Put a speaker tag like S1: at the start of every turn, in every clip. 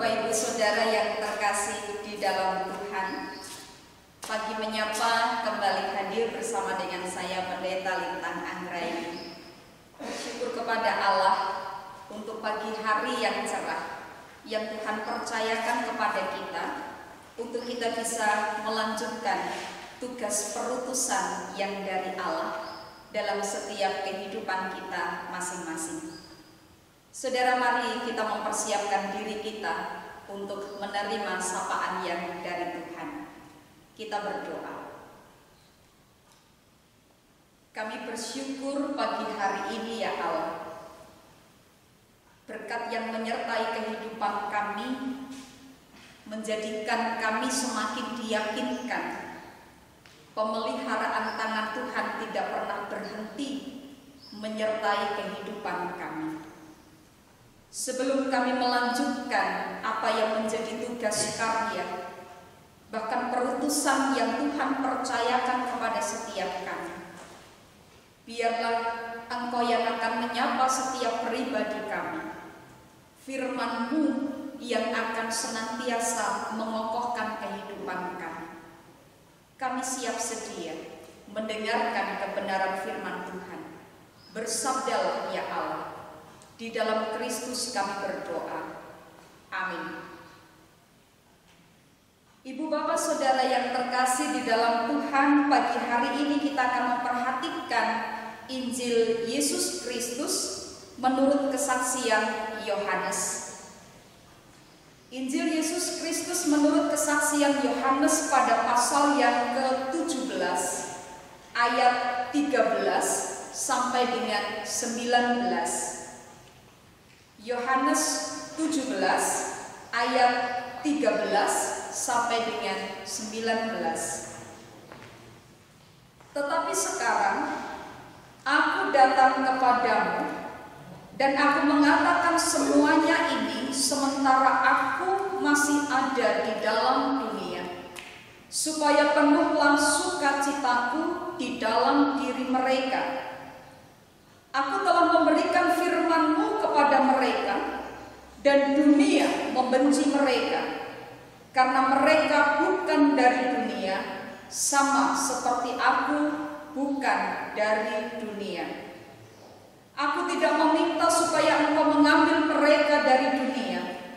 S1: Bapak Ibu Saudara yang terkasih di dalam Tuhan, pagi menyapa kembali hadir bersama dengan saya Pendeta Lintang Anggraini. Bersyukur kepada Allah untuk pagi hari yang cerah yang Tuhan percayakan kepada kita untuk kita bisa melanjutkan tugas perutusan yang dari Allah dalam setiap kehidupan kita masing-masing. Saudara, mari kita mempersiapkan diri kita untuk menerima sapaan yang dari Tuhan. Kita berdoa. Kami bersyukur pagi hari ini ya Allah. Berkat yang menyertai kehidupan kami, menjadikan kami semakin diyakinkan pemeliharaan tangan Tuhan tidak pernah berhenti menyertai kehidupan kami. Sebelum kami melanjutkan apa yang menjadi tugas karya, bahkan perutusan yang Tuhan percayakan kepada setiap kami, biarlah Engkau yang akan menyapa setiap pribadi kami. Firman-Mu yang akan senantiasa mengokohkan kehidupan kami. Kami siap sedia mendengarkan kebenaran firman Tuhan. Bersabdalah ya Allah. Di dalam Kristus kami berdoa. Amin. Ibu bapak saudara yang terkasih di dalam Tuhan, pagi hari ini kita akan memperhatikan Injil Yesus Kristus menurut kesaksian Yohanes. Injil Yesus Kristus menurut kesaksian Yohanes pada pasal yang ke-17 ayat 13 sampai dengan 19. Yohanes 17 ayat 13 sampai dengan 19. Tetapi sekarang aku datang kepadamu dan aku mengatakan semuanya ini sementara aku masih ada di dalam dunia, supaya penuhlah sukacitaku di dalam diri mereka. Aku telah memberikan firman-Mu kepada mereka, dan dunia membenci mereka, karena mereka bukan dari dunia, sama seperti aku bukan dari dunia. Aku tidak meminta supaya Engkau mengambil mereka dari dunia,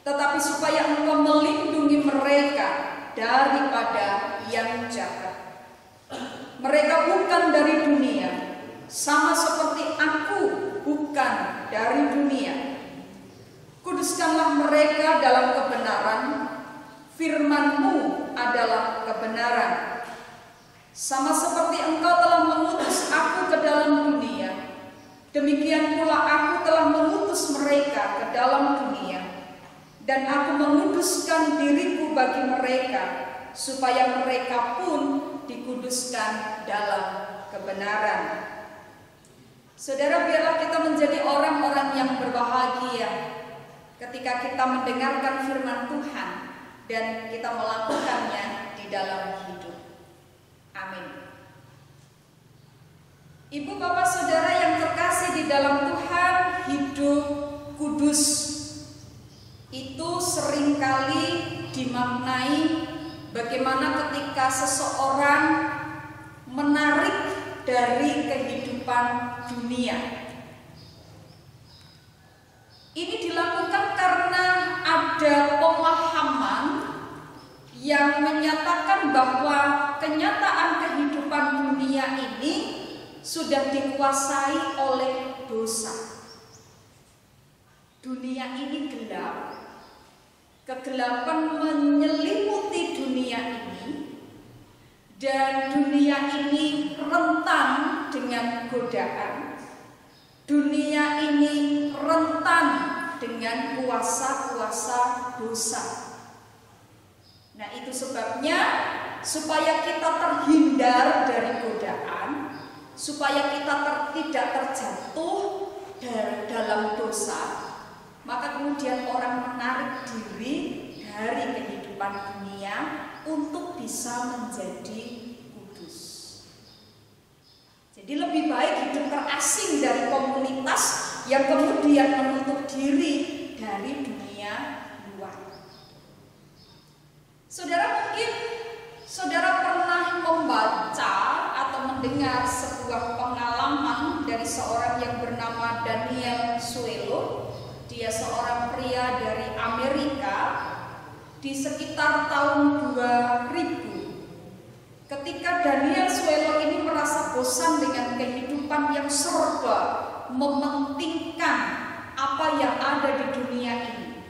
S1: tetapi supaya Engkau melindungi mereka daripada yang jahat. Mereka bukan dari dunia, sama seperti aku bukan dari dunia. Kuduskanlah mereka dalam kebenaran, firman-Mu adalah kebenaran. Sama seperti Engkau telah mengutus aku ke dalam dunia, demikian pula aku telah mengutus mereka ke dalam dunia. Dan aku menguduskan diriku bagi mereka, supaya mereka pun dikuduskan dalam kebenaran. Saudara, biarlah kita menjadi orang-orang yang berbahagia ketika kita mendengarkan firman Tuhan dan kita melakukannya di dalam hidup. Amin. Ibu bapak saudara yang terkasih di dalam Tuhan, hidup kudus itu seringkali dimaknai bagaimana ketika seseorang menarik dari kehidupan dunia. Ini dilakukan karena ada pemahaman yang menyatakan bahwa kenyataan kehidupan dunia ini sudah dikuasai oleh dosa. Dunia ini gelap, kegelapan menyelimuti dunia ini, dan dunia ini rentan dengan godaan. Dunia ini rentan dengan kuasa-kuasa dosa. Nah, itu sebabnya supaya kita terhindar dari godaan, supaya kita tidak terjatuh dalam dosa, maka kemudian orang menarik diri dari kehidupan dunia untuk bisa menjadi kudus. Jadi lebih baik hidup terasing dari komunitas yang kemudian menutup diri dari dunia luar. mendengar sebuah pengalaman dari seorang yang bernama Daniel Suelo. Dia seorang pria dari Amerika di sekitar tahun 2000. Ketika Daniel Suelo ini merasa bosan dengan kehidupan yang serba mementingkan apa yang ada di dunia ini,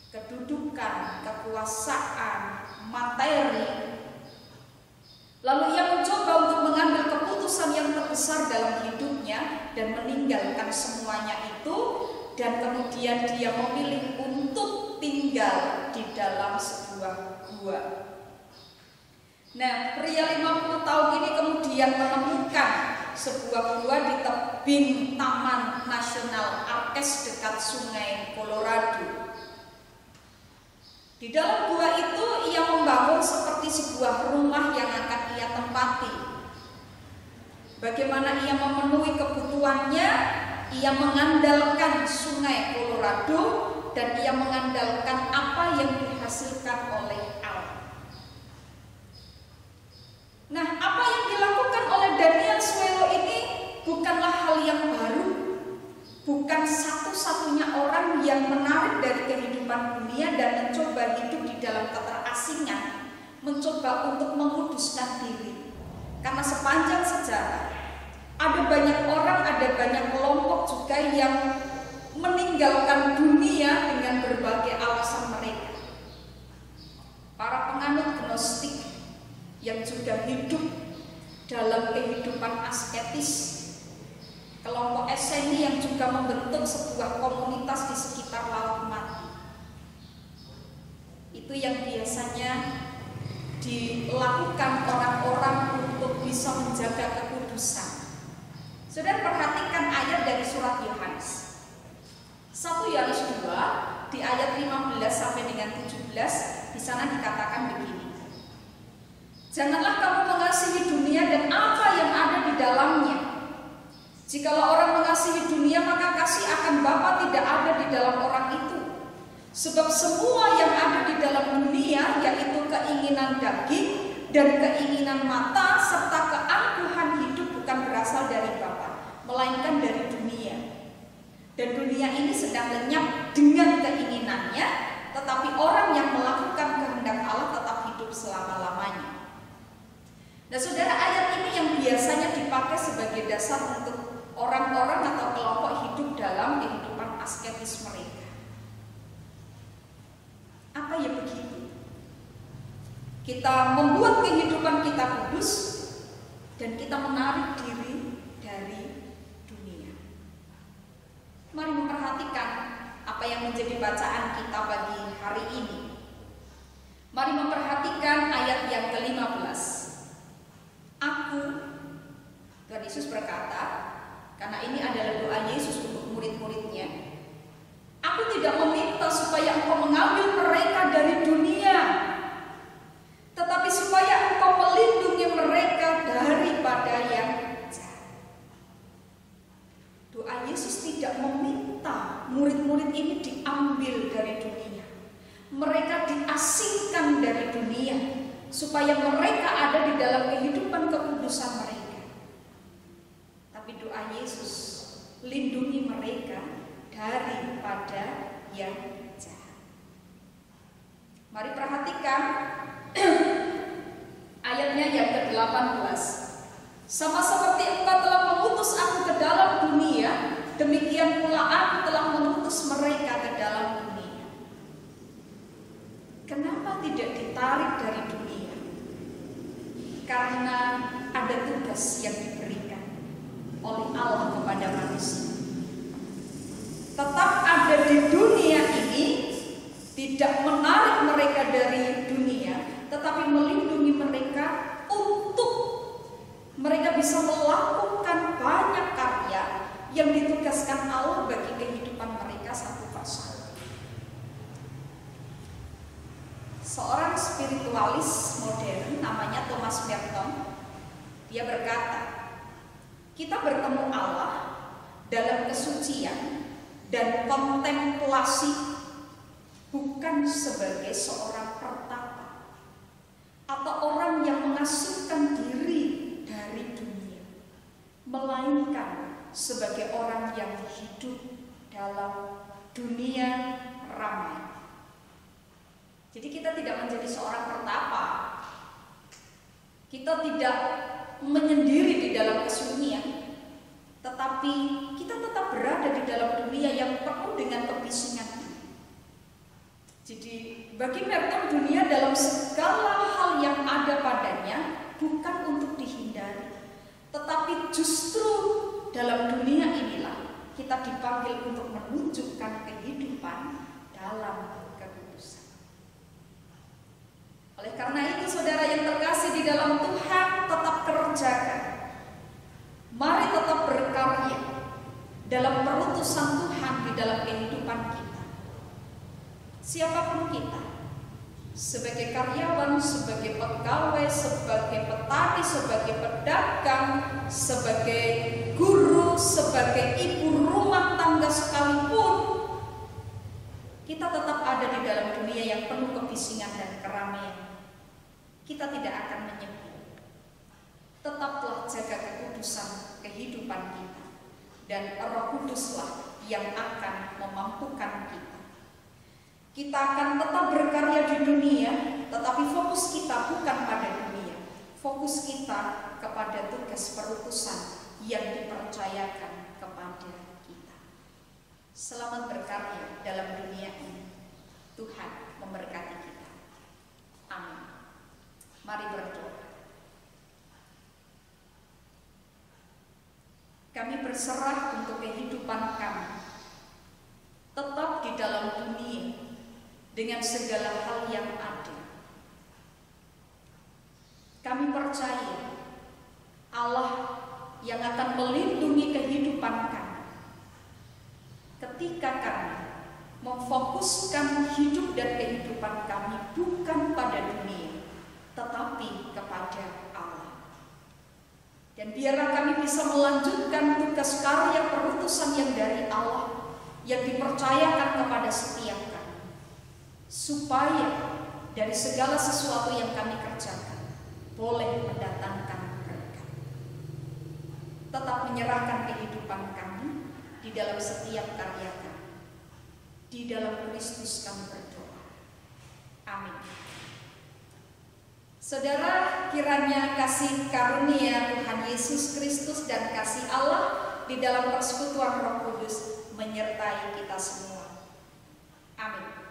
S1: kedudukan, kekuasaan, materi. Lalu ia mencoba untuk mengambil keputusan yang terbesar dalam hidupnya dan meninggalkan semuanya itu, dan kemudian dia memilih untuk tinggal di dalam sebuah gua. Nah, pria 50 tahun ini kemudian menemukan sebuah gua di tebing Taman Nasional Arches dekat Sungai Colorado. Di dalam gua itu ia membangun seperti sebuah rumah yang akan ia tempati. Bagaimana ia memenuhi kebutuhannya? Ia mengandalkan Sungai Colorado dan ia mengandalkan apa yang dihasilkan oleh alam. Nah, apa yang dilakukan oleh Daniel Suelo ini bukanlah hal yang baru. Bukan satu-satunya orang yang menarik dari kehidupan dunia dan mencoba hidup di dalam keterasingan, mencoba untuk menguduskan diri. Karena sepanjang sejarah ada banyak orang, ada banyak kelompok juga yang meninggalkan dunia dengan berbagai alasan mereka. Para penganut gnostik yang juga hidup dalam kehidupan asketis, kelompok Esseni yang juga membentuk sebuah komunitas di sekitar Laut Mati. Itu yang biasanya dilakukan orang-orang untuk bisa menjaga kekudusan. Saudara perhatikan ayat dari surat Yohanes 1 Yohanes 2 di ayat 15 sampai dengan 17. Di sana dikatakan begini: janganlah kamu mengasihi dunia dan apa yang ada di dalamnya. Jikalau orang mengasihi dunia, maka kasih akan Bapa tidak ada di dalam orang itu. Sebab semua yang ada di dalam dunia, yaitu keinginan daging dan keinginan mata serta keangkuhan hidup, bukan berasal dari Bapa, melainkan dari dunia. Dan dunia ini sedang lenyap dengan keinginannya, tetapi orang yang melakukan kehendak Allah tetap hidup selama-lamanya. Nah, saudara, ayat ini yang biasanya dipakai sebagai dasar untuk orang-orang atau kelompok hidup dalam kehidupan asketis mereka. Apa ya begitu? Kita membuat kehidupan kita kudus dan kita menarik diri dari dunia. Mari memperhatikan apa yang menjadi bacaan kita bagi hari ini. Mari memperhatikan ayat yang ke-15. Aku, Tuhan Yesus berkata, karena ini adalah doa Yesus untuk murid-muridnya, aku tidak meminta supaya engkau mengambil mereka dari dunia, tetapi supaya engkau melindungi mereka daripada yang jahat. Doa Yesus tidak meminta murid-murid ini diambil dari dunia. Mereka diasingkan dari dunia supaya mereka ada di dalam kehidupan kekudusan mereka. Tapi doa Yesus, lindungi mereka daripada yang jahat. Mari perhatikan ayatnya yang ke-18. Sama seperti engkau telah mengutus aku ke dalam dunia, demikian pula aku telah mengutus mereka ke dalam dunia. Kenapa tidak ditarik dari dunia? Karena ada tugas yang diberikan oleh Allah kepada manusia. Tetap ada di dunia ini, tidak menarik mereka dari dunia, tetapi melindungi mereka untuk mereka bisa melakukan banyak karya yang ditugaskan Allah bagi kehidupan mereka satu persatu. Seorang spiritualis modern namanya Thomas Merton, dia berkata, kita bertemu Allah dalam kesucian dan kontemplasi, bukan sebagai seorang pertapa atau orang yang mengasingkan diri dari dunia. dunia ramai. Jadi kita tidak menjadi seorang pertapa. Kita tidak menyendiri di dalam kesunyian, tetapi kita tetap berada di dalam dunia yang penuh dengan kebisingan. Jadi bagi Merton, dunia dalam segala hal yang ada padanya bukan untuk dihindari, tetapi justru dalam dunia inilah kita dipanggil untuk menunjukkan kehidupan dalam kekudusan. Oleh karena itu, saudara yang terkasih di dalam Tuhan, tetap kerjakan. Mari tetap berkarya dalam perutusan Tuhan di dalam kehidupan kita. Siapapun kita, sebagai karyawan, sebagai pegawai, sebagai petani, sebagai pedagang, sebagai guru, sebagai ibu rumah tangga sekalipun, kita tetap ada di dalam dunia yang penuh kebisingan dan keramaian. Kita tidak akan menyepi. Tetaplah jaga kekudusan kehidupan kita, dan Roh Kuduslah yang akan memampukan kita. Kita akan tetap berkarya di dunia, tetapi fokus kita bukan pada dunia. Fokus kita kepada tugas perutusan yang dipercayakan kepada kita. Selamat berkarya dalam dunia ini. Tuhan memberkati kita. Amin. Mari berdoa. Kami berserah untuk kehidupan kami, tetap di dalam dunia dengan segala hal yang ada. Kami percaya Allah yang akan melindungi kehidupan kami ketika kami memfokuskan hidup dan kehidupan kami bukan pada dunia, tetapi kepada Allah. Dan biarlah kami bisa melanjutkan tugas karya perutusan yang dari Allah, yang dipercayakan kepada setiap kami, supaya dari segala sesuatu yang kami kerjakan boleh mendatangkan berkat. Tetap menyerahkan kehidupan kami di dalam setiap karya kami. Di dalam Kristus kami berdoa. Amin. Saudara, kiranya kasih karunia Tuhan Yesus Kristus dan kasih Allah di dalam persekutuan Roh Kudus menyertai kita semua. Amin.